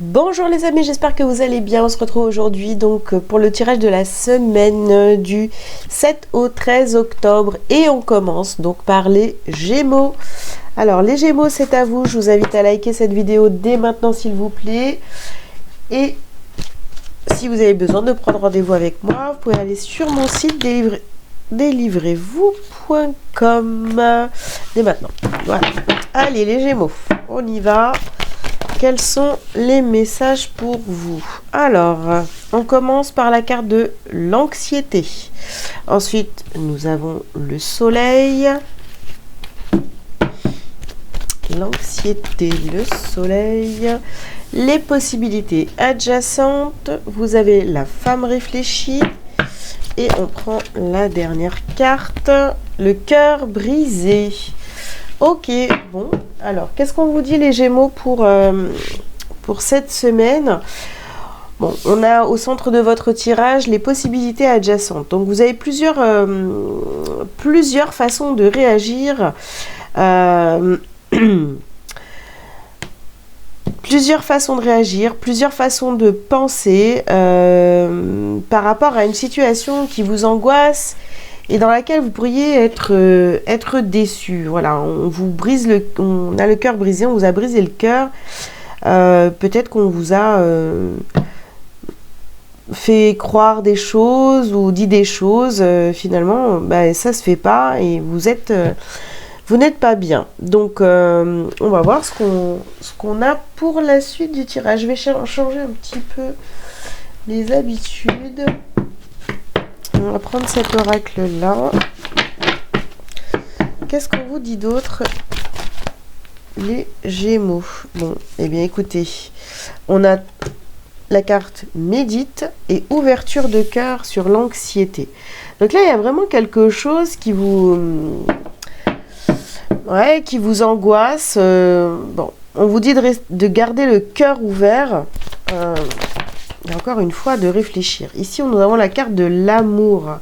Bonjour les amis, j'espère que vous allez bien. On se retrouve aujourd'hui donc pour le tirage de la semaine du 7 au 13 octobre et on commence donc par les Gémeaux. Alors les Gémeaux, c'est à vous. Je vous invite à liker cette vidéo dès maintenant s'il vous plaît. Et si vous avez besoin de prendre rendez-vous avec moi, vous pouvez aller sur mon site délivrez-vous.com dès maintenant. Voilà. Allez les Gémeaux, on y va. Quels sont les messages pour vous? Alors, on commence par la carte de l'anxiété. Ensuite, nous avons le soleil. L'anxiété, le soleil. Les possibilités adjacentes. Vous avez la femme réfléchie. Et on prend la dernière carte, le cœur brisé. Ok, bon, alors, qu'est-ce qu'on vous dit les Gémeaux pour cette semaine? Bon, on a au centre de votre tirage les possibilités adjacentes. Donc, vous avez plusieurs façons de réagir. Plusieurs façons de réagir, plusieurs façons de penser par rapport à une situation qui vous angoisse et dans laquelle vous pourriez être déçu. Voilà, on a le cœur brisé, on vous a brisé le cœur. Peut-être qu'on vous a fait croire des choses ou dit des choses. Finalement, ça se fait pas et vous n'êtes pas bien. Donc, on va voir ce qu'on a pour la suite du tirage. Je vais changer un petit peu les habitudes. On va prendre cet oracle-là. Qu'est-ce qu'on vous dit d'autre, les Gémeaux? Bon, eh bien, écoutez, on a la carte médite et ouverture de cœur sur l'anxiété. Donc là, il y a vraiment quelque chose qui vous angoisse. Bon, on vous dit de garder le cœur ouvert. Et encore une fois, de réfléchir. Ici, nous avons la carte de l'amour.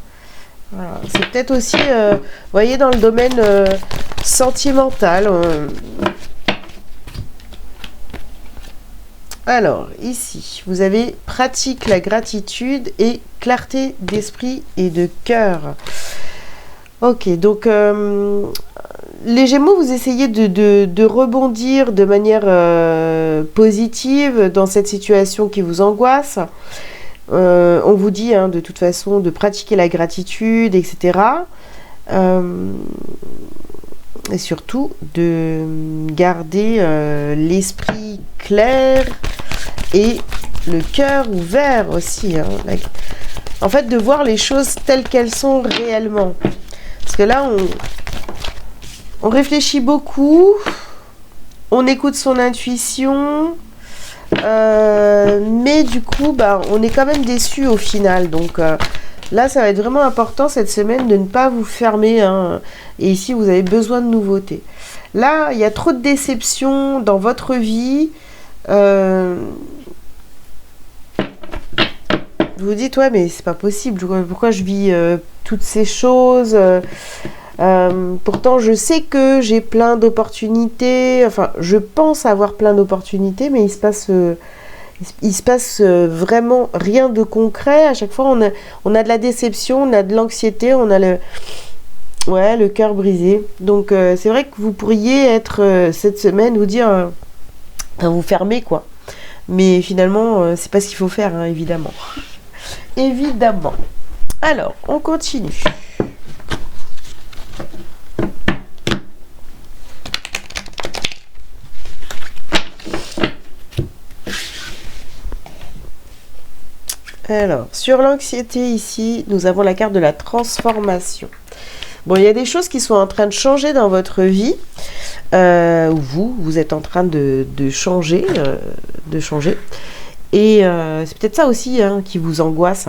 Voilà. C'est peut-être aussi, vous voyez, dans le domaine sentimental. Alors, ici, vous avez pratique la gratitude et clarté d'esprit et de cœur. Ok, donc les Gémeaux, vous essayez de rebondir de manière positive dans cette situation qui vous angoisse. On vous dit de toute façon de pratiquer la gratitude, etc. Et surtout de garder l'esprit clair et le cœur ouvert aussi. En fait, de voir les choses telles qu'elles sont réellement. Parce que là, on réfléchit beaucoup, on écoute son intuition, mais du coup, on est quand même déçu au final. Donc là, ça va être vraiment important cette semaine de ne pas vous fermer. Et ici, vous avez besoin de nouveautés. Là, il y a trop de déceptions dans votre vie. Vous vous dites, ouais, mais c'est pas possible. Pourquoi je vis toutes ces choses pourtant, je sais que j'ai plein d'opportunités. Enfin, je pense avoir plein d'opportunités, mais il se passe vraiment rien de concret. À chaque fois, on a de la déception, on a de l'anxiété, on a le cœur brisé. Donc, c'est vrai que vous pourriez être cette semaine, vous dire, vous fermer quoi. Mais finalement, c'est pas ce qu'il faut faire, évidemment. Évidemment. Alors, on continue. Alors, sur l'anxiété ici, nous avons la carte de la transformation. Bon, il y a des choses qui sont en train de changer dans votre vie. Vous êtes en train de changer. Et c'est peut-être ça aussi qui vous angoisse.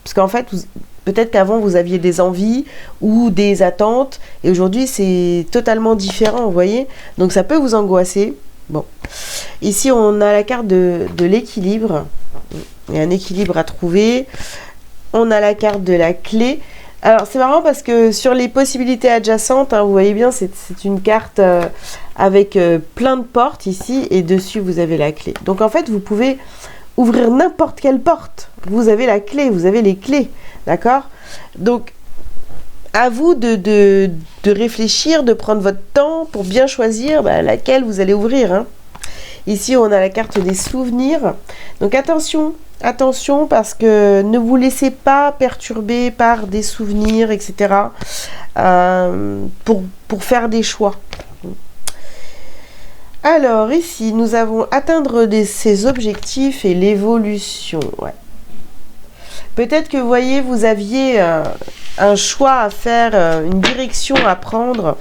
Parce qu'en fait, peut-être qu'avant, vous aviez des envies ou des attentes. Et aujourd'hui, c'est totalement différent, vous voyez. Donc, ça peut vous angoisser. Bon. Ici, on a la carte de l'équilibre. Il y a un équilibre à trouver. On a la carte de la clé. Alors, c'est marrant parce que sur les possibilités adjacentes, hein, vous voyez bien, c'est une carte avec plein de portes ici, et dessus, vous avez la clé. Donc, en fait, vous pouvez ouvrir n'importe quelle porte. Vous avez la clé, vous avez les clés, d'accord? Donc, à vous de réfléchir, de prendre votre temps pour bien choisir laquelle vous allez ouvrir, hein. Ici, on a la carte des souvenirs. Donc, attention, attention, parce que ne vous laissez pas perturber par des souvenirs, etc. Pour faire des choix. Alors, ici, nous avons atteindre ses objectifs et l'évolution. Ouais. Peut-être que, vous voyez, vous aviez un choix à faire, une direction à prendre,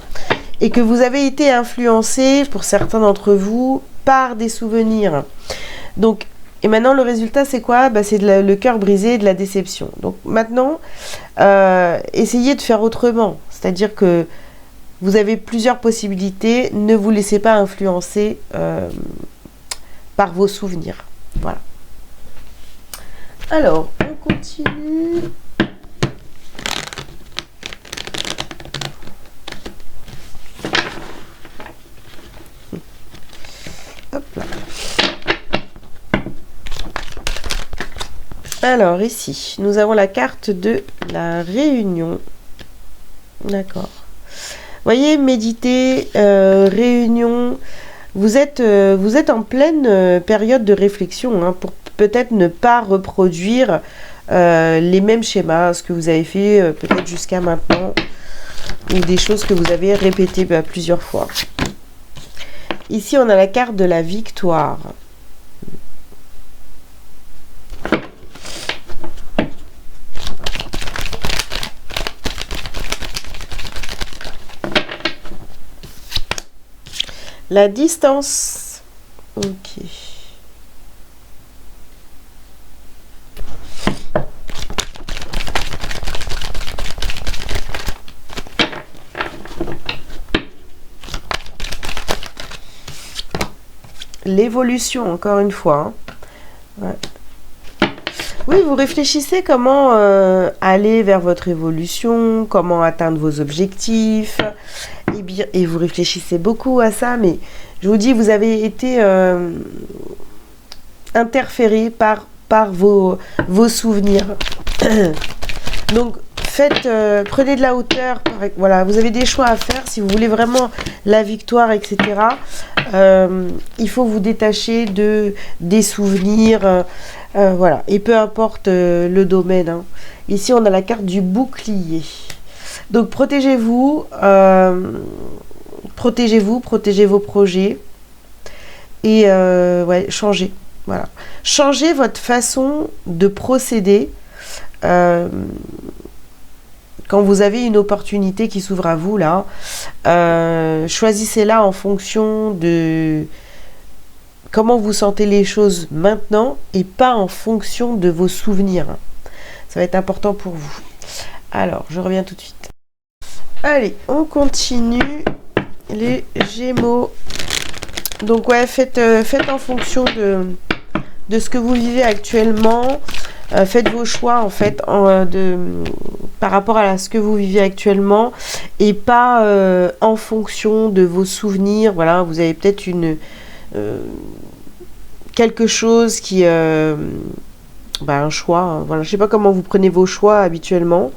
et que vous avez été influencé, pour certains d'entre vous, par des souvenirs. Donc, et maintenant, le résultat, c'est quoi? C'est le cœur brisé, de la déception. Donc, maintenant, essayez de faire autrement. C'est-à-dire que vous avez plusieurs possibilités. Ne vous laissez pas influencer par vos souvenirs. Voilà. Alors, on continue. Hop là. Alors, ici, nous avons la carte de la réunion. D'accord. Voyez, méditer, réunion. Vous êtes en pleine période de réflexion, hein, pour peut-être ne pas reproduire les mêmes schémas, ce que vous avez fait peut-être jusqu'à maintenant, ou des choses que vous avez répétées plusieurs fois. Ici, on a la carte de la victoire. La distance. Ok. L'évolution, encore une fois. Hein. Ouais. Oui, vous réfléchissez comment aller vers votre évolution, comment atteindre vos objectifs. Et vous réfléchissez beaucoup à ça, mais je vous dis, vous avez été interféré par vos souvenirs. Donc, prenez de la hauteur. Voilà, vous avez des choix à faire. Si vous voulez vraiment la victoire, etc., il faut vous détacher des souvenirs. Voilà, et peu importe le domaine. Hein. Ici, on a la carte du bouclier. Donc, protégez-vous, protégez vos projets et ouais, changez. Voilà. Changez votre façon de procéder quand vous avez une opportunité qui s'ouvre à vous, là. Choisissez-la en fonction de comment vous sentez les choses maintenant et pas en fonction de vos souvenirs. Ça va être important pour vous. Alors, je reviens tout de suite. Allez, on continue. Les Gémeaux. Donc ouais, faites en fonction de ce que vous vivez actuellement. Faites vos choix en fait par rapport à ce que vous vivez actuellement et pas en fonction de vos souvenirs. Voilà, vous avez peut-être quelque chose qui un choix. Hein, voilà, je sais pas comment vous prenez vos choix habituellement.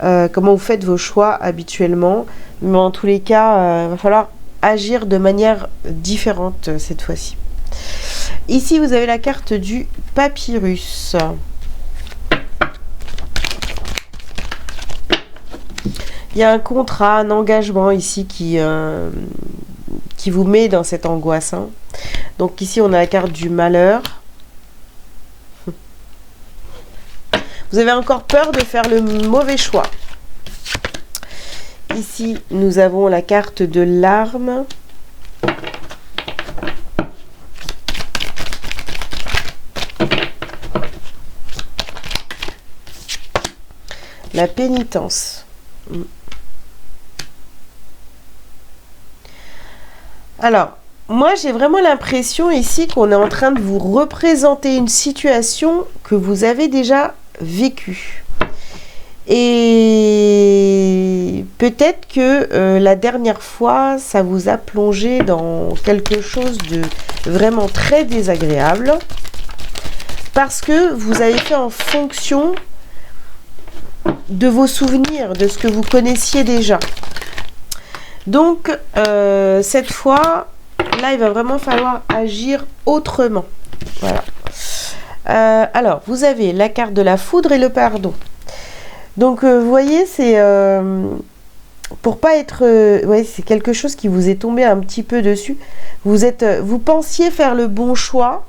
Comment vous faites vos choix habituellement, mais en tous les cas, va falloir agir de manière différente cette fois-ci. Ici, vous avez la carte du papyrus. Il y a un contrat, un engagement ici qui vous met dans cette angoisse. Hein. Donc ici, on a la carte du malheur. Vous avez encore peur de faire le mauvais choix. Ici, nous avons la carte de l'arme. La pénitence. Alors, moi, j'ai vraiment l'impression ici qu'on est en train de vous représenter une situation que vous avez déjà vécue. Et peut-être que la dernière fois, ça vous a plongé dans quelque chose de vraiment très désagréable parce que vous avez fait en fonction de vos souvenirs, de ce que vous connaissiez déjà. Donc, cette fois, là, il va vraiment falloir agir autrement. Voilà. Alors, vous avez la carte de la foudre et le pardon. Donc, vous voyez, c'est pour pas être... ouais, c'est quelque chose qui vous est tombé un petit peu dessus. Vous pensiez faire le bon choix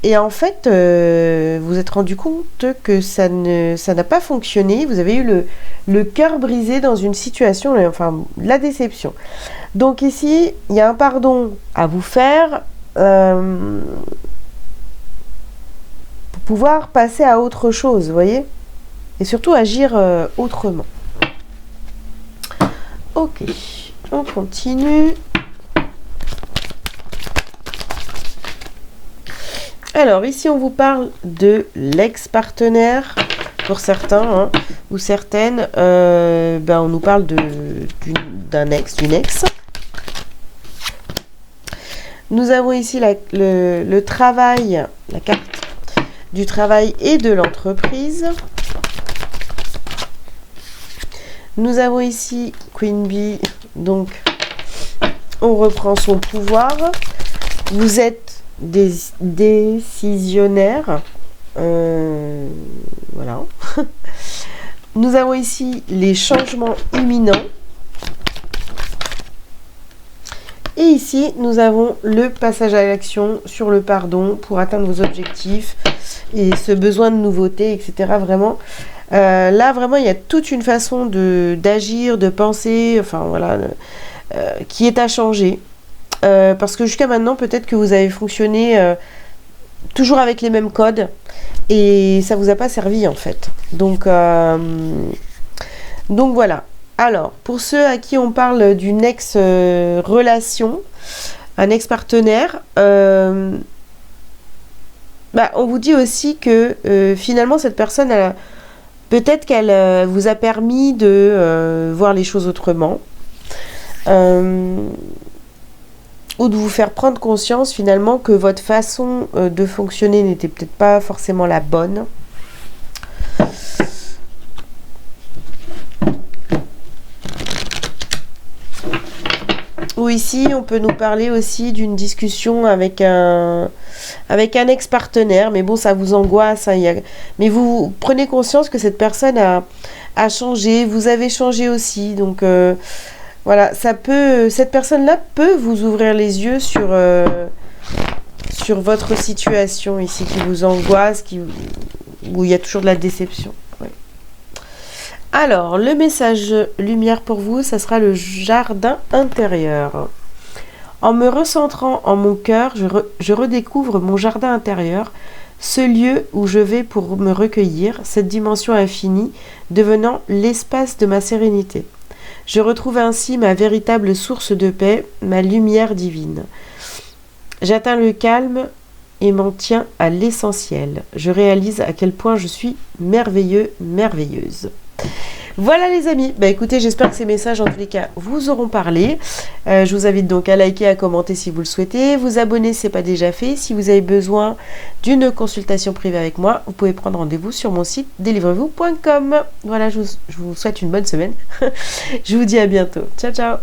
et en fait, vous êtes rendu compte que ça n'a pas fonctionné. Vous avez eu le cœur brisé dans une situation, enfin, la déception. Donc ici, il y a un pardon à vous faire pour pouvoir passer à autre chose, vous voyez ? Et surtout agir autrement. Ok, on continue. Alors ici on vous parle de l'ex-partenaire pour certains hein, ou certaines. On nous parle d'un ex, d'une ex. Nous avons ici le travail, la carte du travail et de l'entreprise. Nous avons ici Queen Bee, donc on reprend son pouvoir. Vous êtes décisionnaire. Voilà. Nous avons ici les changements imminents. Et ici, nous avons le passage à l'action sur le pardon pour atteindre vos objectifs et ce besoin de nouveauté, etc. Vraiment. Là, vraiment, il y a toute une façon d'agir, de penser, enfin voilà, qui est à changer. Parce que jusqu'à maintenant, peut-être que vous avez fonctionné toujours avec les mêmes codes et ça vous a pas servi en fait. Donc voilà. Alors, pour ceux à qui on parle d'une ex-relation, un ex-partenaire, on vous dit aussi que finalement cette personne, peut-être qu'elle vous a permis de voir les choses autrement. Ou de vous faire prendre conscience finalement que votre façon de fonctionner n'était peut-être pas forcément la bonne. Ou ici, on peut nous parler aussi d'une discussion avec un ex-partenaire, mais bon, ça vous angoisse. Hein, mais vous prenez conscience que cette personne a changé, vous avez changé aussi, donc... Voilà, cette personne-là peut vous ouvrir les yeux sur votre situation ici qui vous angoisse, où il y a toujours de la déception. Ouais. Alors, le message lumière pour vous, ça sera le jardin intérieur. En me recentrant en mon cœur, je redécouvre mon jardin intérieur, ce lieu où je vais pour me recueillir, cette dimension infinie, devenant l'espace de ma sérénité. Je retrouve ainsi ma véritable source de paix, ma lumière divine. J'atteins le calme et m'en tiens à l'essentiel. Je réalise à quel point je suis merveilleux, merveilleuse. Voilà les amis, écoutez, j'espère que ces messages en tous les cas vous auront parlé. Je vous invite donc à liker, à commenter si vous le souhaitez, vous abonner si ce n'est pas déjà fait. Si vous avez besoin d'une consultation privée avec moi, vous pouvez prendre rendez-vous sur mon site delivrevous.com. Voilà, je vous souhaite une bonne semaine. Je vous dis à bientôt. Ciao, ciao.